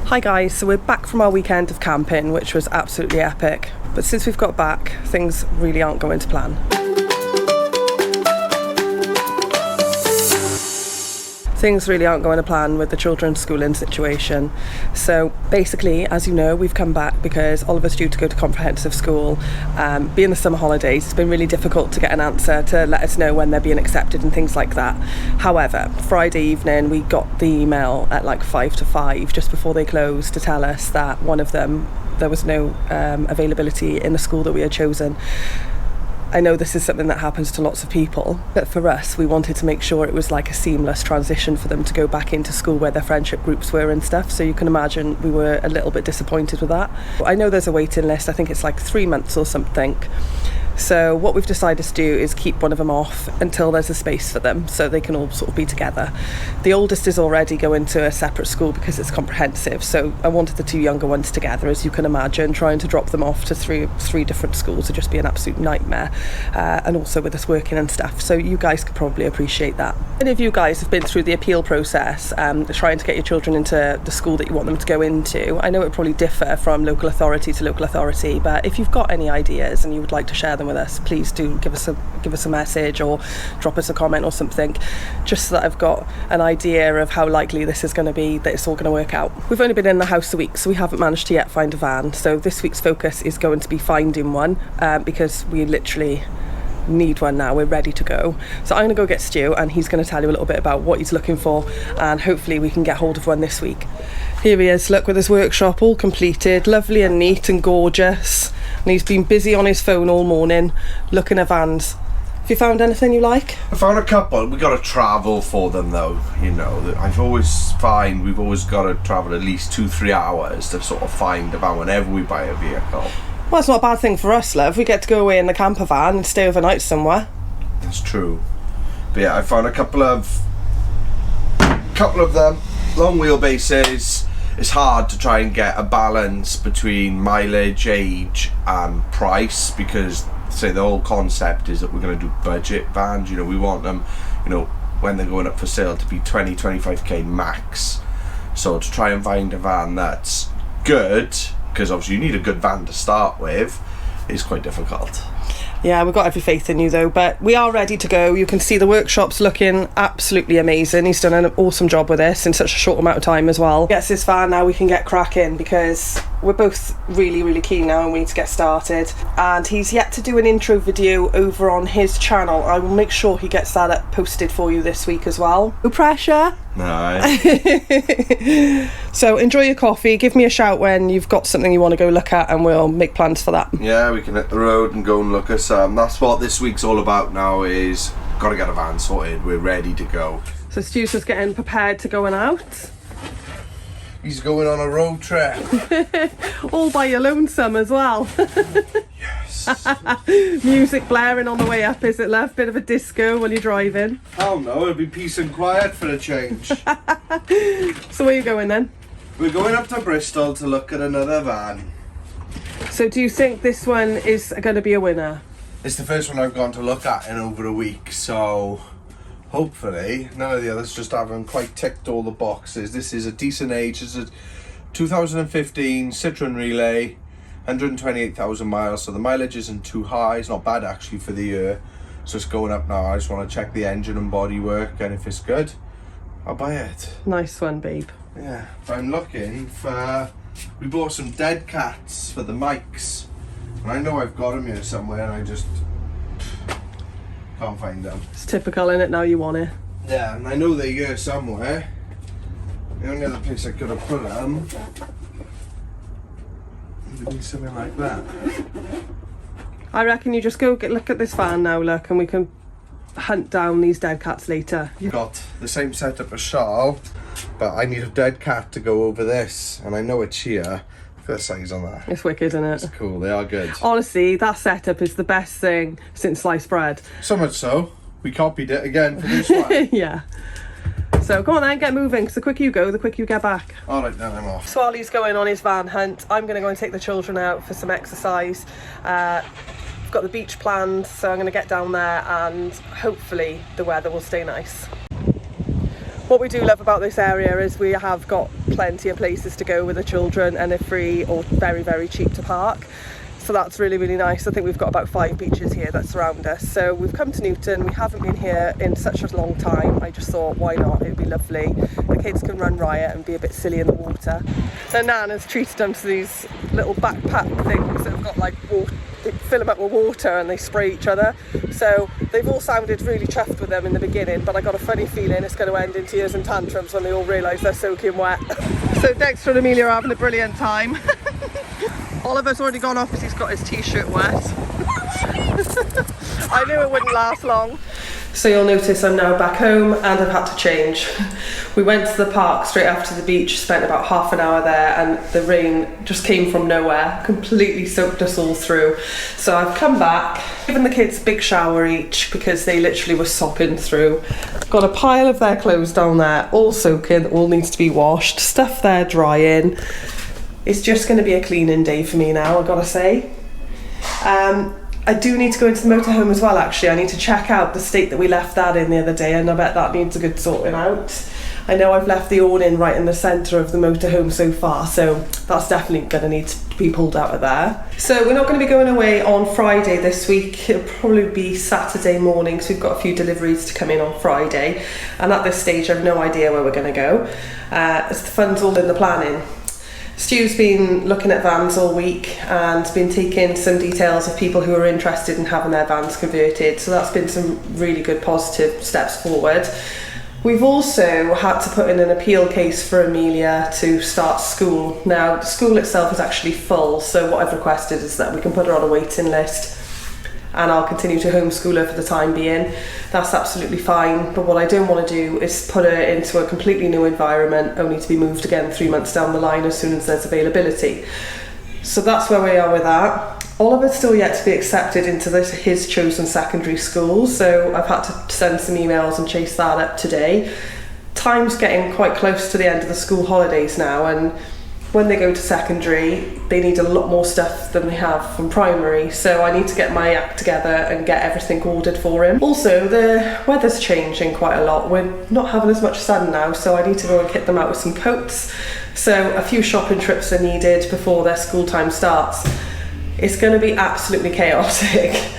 Hi guys, so we're back from our weekend of camping, which was absolutely epic. But since we've got back, things really aren't going to plan. Things really aren't going to plan with the children's schooling situation. So basically, as you know, we've come back because Oliver's due to go to comprehensive school. Being the summer holidays, it's been really difficult to get an answer to let us know when they're being accepted and things like that. However, Friday evening we got the email at like 5 to 5, just before they closed, to tell us that one of them, there was no availability in the school that we had chosen. I know this is something that happens to lots of people, but for us, we wanted to make sure it was like a seamless transition for them to go back into school where their friendship groups were and stuff. So you can imagine we were a little bit disappointed with that. I know there's a waiting list. I think it's like 3 months or something. So what we've decided to do is keep one of them off until there's a space for them so they can all sort of be together. The oldest is already going to a separate school because it's comprehensive, so I wanted the 2 younger ones together. As you can imagine, trying to drop them off to three different schools would just be an absolute nightmare, and also with us working and stuff, so you guys could probably appreciate that. Any of you guys have been through the appeal process, trying to get your children into the school that you want them to go into. I know it probably differ from local authority to local authority, but if you've got any ideas and you would like to share them with us, please do give us a message or drop us a comment or something, just so that I've got an idea of how likely this is going to be that it's all going to work out. We've only been in the house a week, so we haven't managed to yet find a van, so this week's focus is going to be finding one, because we literally need one now. We're ready to go. So I'm going to go get Stu and he's going to tell you a little bit about what he's looking for, and hopefully we can get hold of one this week. Here he is, look, with his workshop all completed, lovely and neat and gorgeous, and he's been busy on his phone all morning looking at vans. Have you found anything you like? I found a couple. We got to travel for them though, you know. I've always find we've always got to travel at least 2-3 hours to sort of find a van whenever we buy a vehicle. Well, it's not a bad thing for us, love. We get to go away in the camper van and stay overnight somewhere. That's true. But yeah, I found a couple of them. Long wheelbases. It's hard to try and get a balance between mileage, age and price, because say the whole concept is that we're going to do budget vans. You know, we want them, you know, when they're going up for sale to be 20-25k max. So to try and find a van that's good, because obviously you need a good van to start with, is quite difficult. Yeah, we've got every faith in you though, but we are ready to go. You can see the workshop's looking absolutely amazing. He's done an awesome job with this in such a short amount of time as well. Gets this van, now we can get cracking, because we're both really keen now and we need to get started. And he's yet to do an intro video over on his channel. I will make sure he gets that up posted for you this week as well. No pressure. Nice. So enjoy your coffee, give me a shout when you've got something you want to go look at and we'll make plans for that. Yeah, we can hit the road and go and look at some. That's what this week's all about now, is got to get a van sorted. We're ready to go. So Stu's just getting prepared to going out. He's going on a road trip. All by your lonesome as well. Yes. Music blaring on the way up, is it, love? Bit of a disco while you're driving. Oh no, it'll be peace and quiet for a change. So where are you going then? We're going up to Bristol to look at another van. So do you think this one is going to be a winner? It's the first one I've gone to look at in over a week, so hopefully none of the others just haven't quite ticked all the boxes. This is a decent age. It's a 2015 Citroen Relay, 128,000 miles, so the mileage isn't too high. It's not bad actually for the year. So it's going up now. I just want to check the engine and body work, and if it's good, I'll buy it. Nice one, babe. Yeah, I'm looking for... We bought some dead cats for the mics, and I know I've got them here somewhere, and I just can't find them. It's typical, innit? Now you want it. Yeah, and I know they're here somewhere. The only other place I could have put them would be something like that. I reckon you just go look at this van now, look, and we can hunt down these dead cats later. Got the same setup as Charles, but I need a dead cat to go over this, and I know it's here. Look at the size on that. It's wicked, isn't it? It's cool, they are good. Honestly, that setup is the best thing since sliced bread. So much so, we copied it again for this one. Yeah. So come on then, get moving, because the quicker you go, the quicker you get back. Alright then, I'm off. Swally's going on his van hunt. I'm going to go and take the children out for some exercise. I've got the beach planned, so I'm going to get down there and hopefully the weather will stay nice. What we do love about this area is we have got plenty of places to go with the children, and they're free or very, very cheap to park. So that's really, really nice. I think we've got about 5 beaches here that surround us. So we've come to Newton. We haven't been here in such a long time. I just thought, why not? It'd be lovely. The kids can run riot and be a bit silly in the water. Their nan has treated them to these little backpack things that have got like water. They fill them up with water and they spray each other. So they've all sounded really chuffed with them in the beginning, but I got a funny feeling it's going to end in tears and tantrums when they all realise they're soaking wet. So Dexter and Emilia are having a brilliant time. Oliver's already gone off because he's got his t-shirt wet. I knew it wouldn't last long. So you'll notice I'm now back home and I've had to change. We went to the park straight after the beach, spent about half an hour there, and the rain just came from nowhere, completely soaked us all through. So I've come back, given the kids a big shower each because they literally were sopping through. Got a pile of their clothes down there, all soaking, all needs to be washed, stuff there drying. It's just going to be a cleaning day for me now, I've got to say. I do need to go into the motorhome as well, actually. I need to check out the state that we left that in the other day, and I bet that needs a good sorting out. I know I've left the awning right in the centre of the motorhome so far, so that's definitely going to need to be pulled out of there. So we're not going to be going away on Friday this week. It'll probably be Saturday morning, because we've got a few deliveries to come in on Friday, and at this stage I have no idea where we're going to go. As the fun's all in the planning. Stu's been looking at vans all week and been taking some details of people who are interested in having their vans converted, so that's been some really good positive steps forward. We've also had to put in an appeal case for Emilia to start school. Now, the school itself is actually full, so what I've requested is that we can put her on a waiting list and I'll continue to homeschool her for the time being. That's absolutely fine, but what I don't want to do is put her into a completely new environment only to be moved again 3 months down the line as soon as there's availability. So that's where we are with that. Oliver's still yet to be accepted into his chosen secondary school, so I've had to send some emails and chase that up today. Time's getting quite close to the end of the school holidays now, and when they go to secondary, they need a lot more stuff than they have from primary, so I need to get my act together and get everything ordered for him. Also, the weather's changing quite a lot. We're not having as much sun now, so I need to go and kit them out with some coats. So a few shopping trips are needed before their school time starts. It's going to be absolutely chaotic.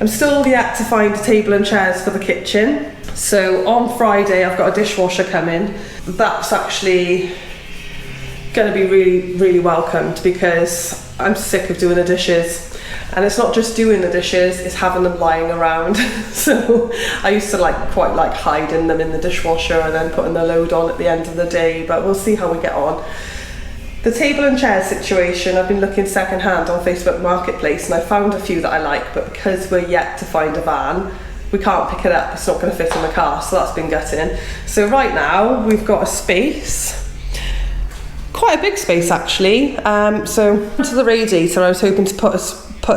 I'm still yet to find a table and chairs for the kitchen. So on Friday, I've got a dishwasher coming. That's actually going to be really, really welcomed because I'm sick of doing the dishes. And it's not just doing the dishes, it's having them lying around. So I used to quite like hiding them in the dishwasher and then putting the load on at the end of the day, but we'll see how we get on. The table and chair situation, I've been looking second hand on Facebook Marketplace and I found a few that I like, but because we're yet to find a van, we can't pick it up, it's not going to fit in the car, so that's been gutting. So right now we've got a space, quite a big space actually. So to the radiator, I was hoping to put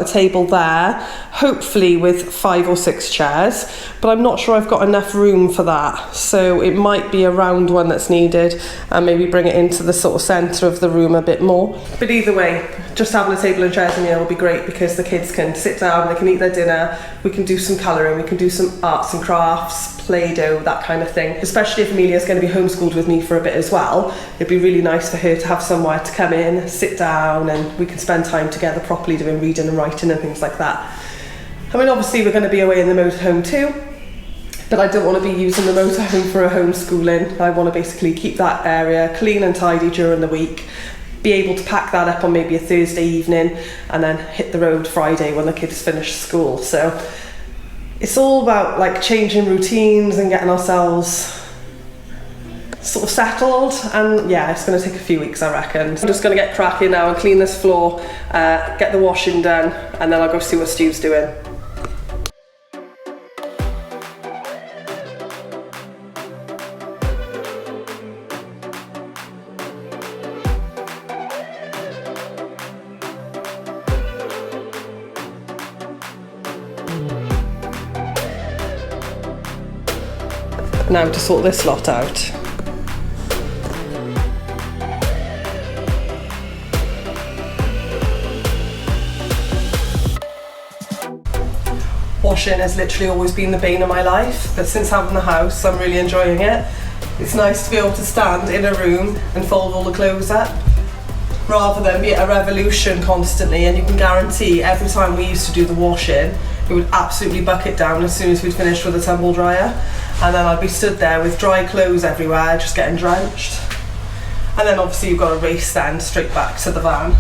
a table there, hopefully with 5 or 6 chairs, but I'm not sure I've got enough room for that, so it might be a round one that's needed and maybe bring it into the sort of centre of the room a bit more. But either way, just having a table and chairs in here will be great because the kids can sit down, they can eat their dinner, we can do some colouring, we can do some arts and crafts, Play-Doh, that kind of thing. Especially if Emilia's going to be homeschooled with me for a bit as well, it'd be really nice for her to have somewhere to come in, sit down, and we can spend time together properly doing reading and writing and things like that. I mean, obviously we're going to be away in the motorhome too, but I don't want to be using the motorhome for a homeschooling. I want to basically keep that area clean and tidy during the week, be able to pack that up on maybe a Thursday evening and then hit the road Friday when the kids finish school. So it's all about changing routines and getting ourselves sort of settled, and yeah, it's going to take a few weeks I reckon. So I'm just going to get cracking now and clean this floor, get the washing done, and then I'll go see what Stu's doing. Now to sort this lot out. Washing has literally always been the bane of my life, but since having the house I'm really enjoying it. It's nice to be able to stand in a room and fold all the clothes up, rather than be a revolution constantly. And you can guarantee every time we used to do the washing, it would absolutely bucket down as soon as we'd finished with the tumble dryer, and then I'd be stood there with dry clothes everywhere just getting drenched. And then obviously you've got to race then straight back to the van.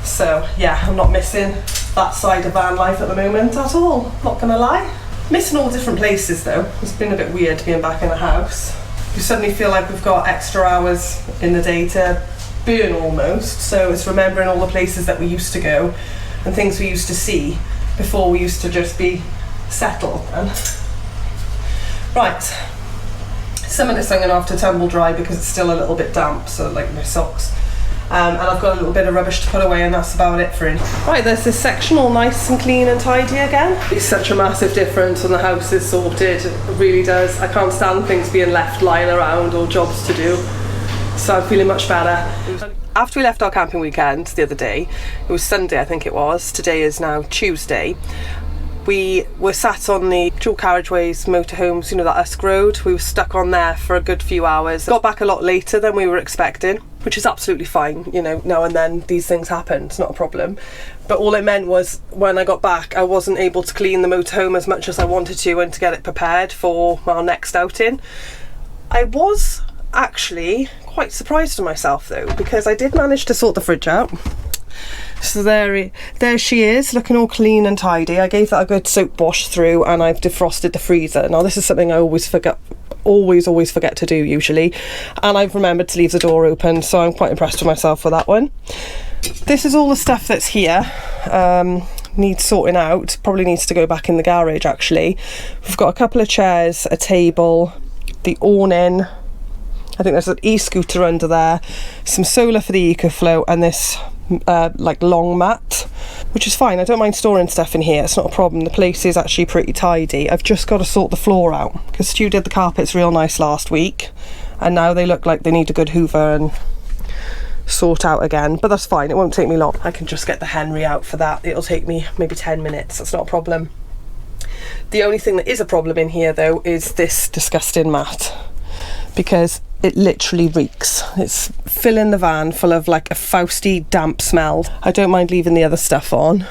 So yeah, I'm not missing that side of van life at the moment at all, not gonna lie. Missing all different places though. It's been a bit weird being back in the house. We suddenly feel like we've got extra hours in the day to burn almost, so it's remembering all the places that we used to go and things we used to see before we used to just be settled. And right, some of this I'm going to have to tumble dry because it's still a little bit damp, so like my socks, and I've got a little bit of rubbish to put away, and that's about it for it. Right, there's this section all nice and clean and tidy again. It's such a massive difference when the house is sorted, it really does. I can't stand things being left lying around or jobs to do, so I'm feeling much better. After we left our camping weekend the other day, it was Sunday I think it was, today is now Tuesday, we were sat on the dual carriageways, motorhomes, you know, that Usk road. We were stuck on there for a good few hours. Got back a lot later than we were expecting, which is absolutely fine, you know, now and then these things happen, it's not a problem. But all it meant was when I got back I wasn't able to clean the motorhome as much as I wanted to and to get it prepared for our next outing. I was actually quite surprised with myself though, because I did manage to sort the fridge out. So there she is, looking all clean and tidy. I gave that a good soap wash through, and I've defrosted the freezer. Now this is something I always forget to do usually, and I've remembered to leave the door open, so I'm quite impressed with myself for that one. This is all the stuff that's here, needs sorting out, probably needs to go back in the garage actually. We've got a couple of chairs, a table, the awning, I think there's an e-scooter under there, some solar for the EcoFlow, and this like long mat, which is fine. I don't mind storing stuff in here, it's not a problem. The place is actually pretty tidy. I've just got to sort the floor out because Stu did the carpets real nice last week, and now they look like they need a good hoover and sort out again, but that's fine, it won't take me long. I can just get the Henry out for that. It'll take me maybe 10 minutes, that's not a problem. The only thing that is a problem in here though is this disgusting mat, because it literally reeks. It's filling the van full of like a Fausty damp smell. I don't mind leaving the other stuff on,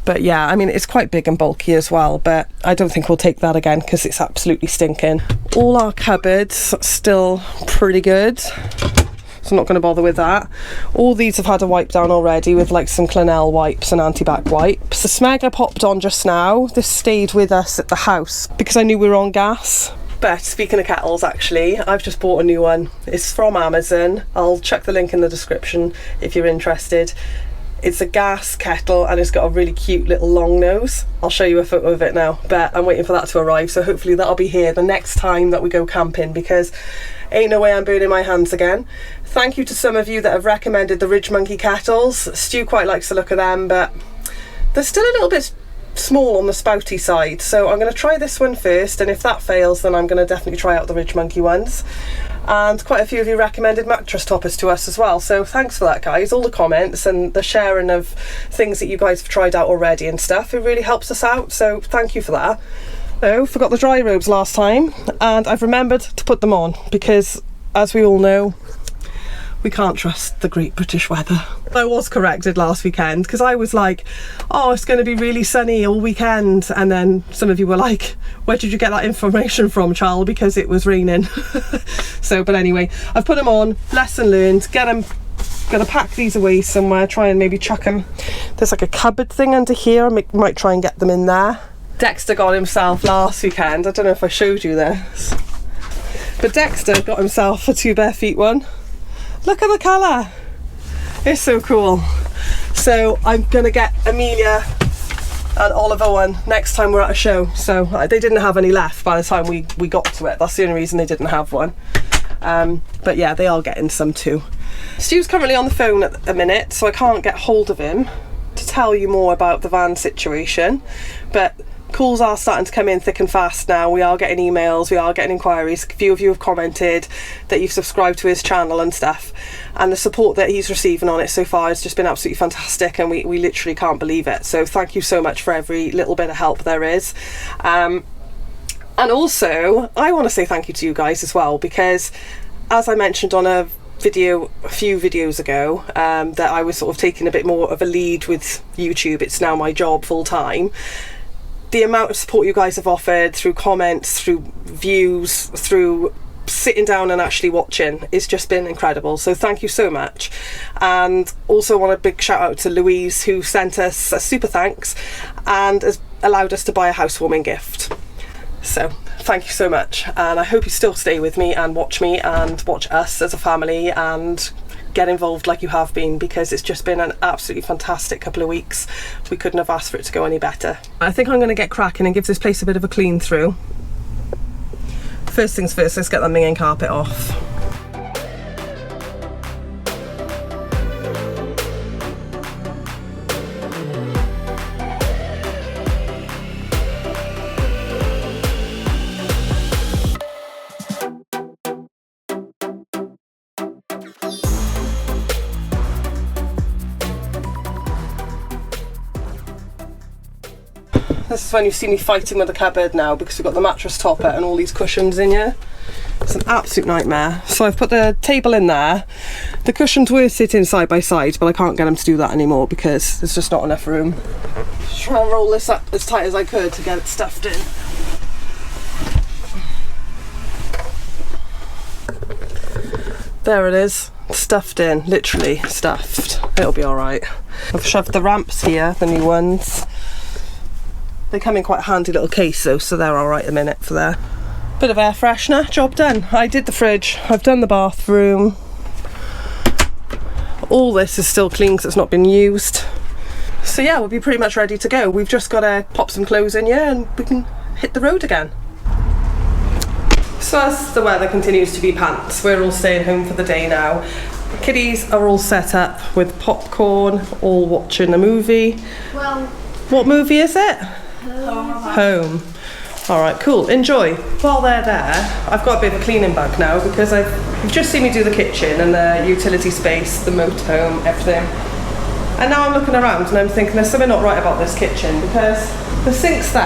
but yeah, I mean it's quite big and bulky as well, but I don't think we'll take that again because it's absolutely stinking. All our cupboards still pretty good, so I'm not going to bother with that. All these have had a wipe down already with like some Clinell wipes and anti-bac wipes. The Smeg I popped on just now, this stayed with us at the house because I knew we were on gas. But speaking of kettles, actually, I've just bought a new one. It's from Amazon. I'll chuck the link in the description if you're interested. It's a gas kettle and it's got a really cute little long nose. I'll show you a photo of it now, but I'm waiting for that to arrive, so hopefully that'll be here the next time that we go camping, because ain't no way I'm burning my hands again. Thank you to some of you that have recommended the Ridge Monkey kettles. Stu quite likes the look of them, but they're still a little bit small on the spouty side, so I'm going to try this one first, and if that fails then I'm going to definitely try out the Ridge Monkey ones. And quite a few of you recommended mattress toppers to us as well, so thanks for that guys, all the comments and the sharing of things that you guys have tried out already and stuff, it really helps us out, so thank you for that. Oh, forgot the dry robes last time, and I've remembered to put them on because as we all know, we can't trust the Great British weather. I was corrected last weekend because I was like, oh, it's going to be really sunny all weekend, and then some of you were like, where did you get that information from, child, because it was raining. So but anyway, I've put them on, lesson learned. Gonna pack these away somewhere, try and maybe chuck them. There's like a cupboard thing under here, I might try and get them in there. Dexter got himself last weekend, I don't know if I showed you this, but Dexter got himself a 2 bare feet one. Look at the colour, it's so cool. So I'm gonna get Emilia and Oliver one next time we're at a show. So they didn't have any left by the time we got to it, that's the only reason they didn't have one. But yeah, they are getting some too. Stu's currently on the phone at the minute, so I can't get hold of him to tell you more about the van situation, but calls are starting to come in thick and fast now. We are getting emails, we are getting inquiries. A few of you have commented that you've subscribed to his channel and stuff, and the support that he's receiving on it so far has just been absolutely fantastic, and we literally can't believe it. So thank you so much for every little bit of help there is. And also, I want to say thank you to you guys as well, because as I mentioned on a few videos ago, that I was sort of taking a bit more of a lead with YouTube. It's now my job full time. The amount of support you guys have offered through comments, through views, through sitting down and actually watching, it's just been incredible. So thank you so much. And also want a big shout out to Louise, who sent us a super thanks and has allowed us to buy a housewarming gift. So thank you so much, and I hope you still stay with me and watch us as a family and get involved like you have been, because it's just been an absolutely fantastic couple of weeks. We couldn't have asked for it to go any better. I think I'm going to get cracking and give this place a bit of a clean through. First things first, let's get that minging carpet off. This is when you see me fighting with the cupboard now, because we've got the mattress topper and all these cushions in here. It's an absolute nightmare. So I've put the table in there. The cushions were sitting side by side, but I can't get them to do that anymore because there's just not enough room. Just try and roll this up as tight as I could to get it stuffed in. There it is, stuffed in, literally stuffed. It'll be all right. I've shoved the ramps here, the new ones. They come in quite a handy little case though, so they're all right a minute for there. Bit of air freshener, job done. I did the fridge, I've done the bathroom. All this is still clean because it's not been used. So yeah, we'll be pretty much ready to go. We've just got to pop some clothes in here and we can hit the road again. So as the weather continues to be pants, we're all staying home for the day now. Kiddies are all set up with popcorn, all watching a movie. Well, what movie is it? Home. All right, cool, enjoy. While they're there, I've got a bit of a cleaning bug now because you've just seen me do the kitchen and the utility space, the motorhome, everything. And now I'm looking around and I'm thinking there's something not right about this kitchen, because the sink's there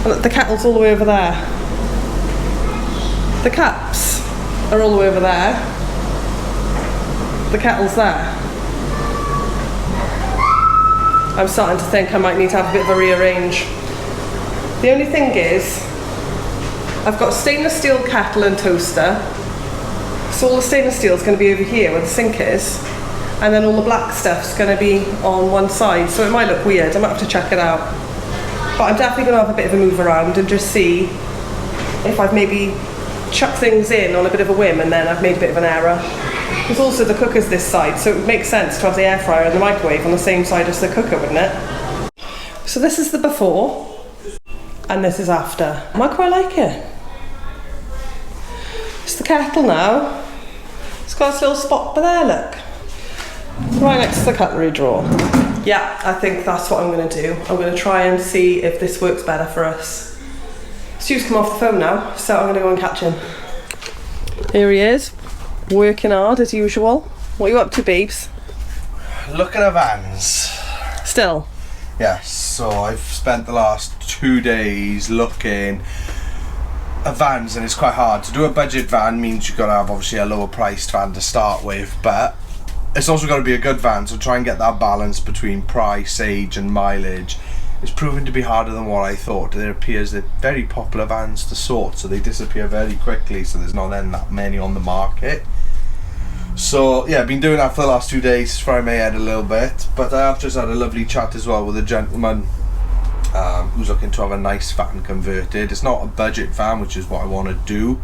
and the kettle's all the way over there. The cups are all the way over there. The kettle's there. I'm starting to think I might need to have a bit of a rearrange. The only thing is, I've got a stainless steel kettle and toaster, so all the stainless steel is going to be over here where the sink is, and then all the black stuff's going to be on one side, so it might look weird. I might have to check it out. But I'm definitely going to have a bit of a move around and just see if I've maybe chucked things in on a bit of a whim and then I've made a bit of an error. Because also the cooker's this side, so it would make sense to have the air fryer and the microwave on the same side as the cooker, wouldn't it? So this is the before, and this is after. I quite like it. It's the kettle now. It's got this little spot by there, look. Right next to the cutlery drawer. Yeah, I think that's what I'm going to do. I'm going to try and see if this works better for us. Stu's come off the phone now, so I'm going to go and catch him. Here he is. Working hard as usual. What are you up to, babes? Looking at vans. Still? Yes, so I've spent the last 2 days looking at vans, and it's quite hard. To do a budget van means you've got to have obviously a lower priced van to start with, but it's also got to be a good van, so try and get that balance between price, age and mileage. It's proven to be harder than what I thought. There appears that very popular vans to sort, so they disappear very quickly, so there's not then that many on the market. So yeah, I've been doing that for the last 2 days, frying my head a little bit, but I have just had a lovely chat as well with a gentleman who's looking to have a nice van converted. It's not a budget van, which is what I want to do,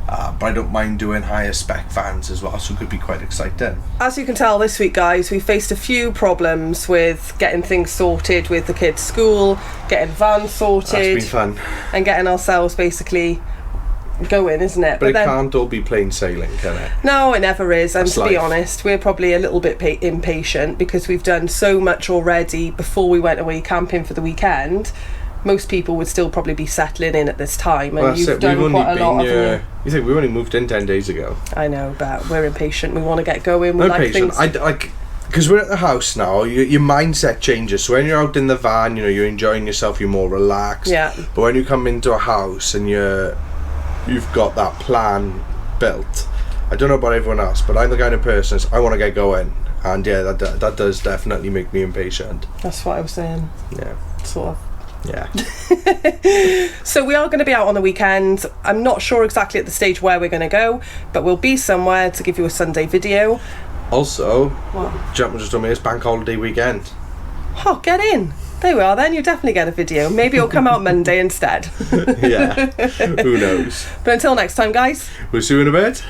but I don't mind doing higher spec vans as well, so it could be quite exciting. As you can tell this week, guys, we faced a few problems with getting things sorted with the kids' school, getting vans sorted. That's been fun. And getting ourselves basically going, isn't it? But it can't all be plain sailing, can it? No, it never is. And That's to be life. honest, we're probably a little bit impatient because we've done so much already before we went away camping for the weekend. Most people would still probably be settling in at this time, and Well, you've done quite a lot of You think we only moved in 10 days ago? I know, but we're impatient. We want to get going. We I'm like patient. things. because we're at the house now, your mindset changes. So when you're out in the van, you know, you're enjoying yourself, you're more relaxed. Yeah. But when you come into a house and you've got that plan built, I don't know about everyone else, but I'm the kind of person, I want to get going. And yeah, that does definitely make me impatient. That's what I was saying. Yeah. Sort of. Yeah. So we are going to be out on the weekend. I'm not sure exactly at the stage where we're going to go, but we'll be somewhere to give you a Sunday video. Also, What? Jumpman just told me it's bank holiday weekend. Oh, get in. There we are then. You definitely get a video. Maybe it'll come out Monday instead. Yeah. Who knows? But until next time, guys. We'll see you in a bit.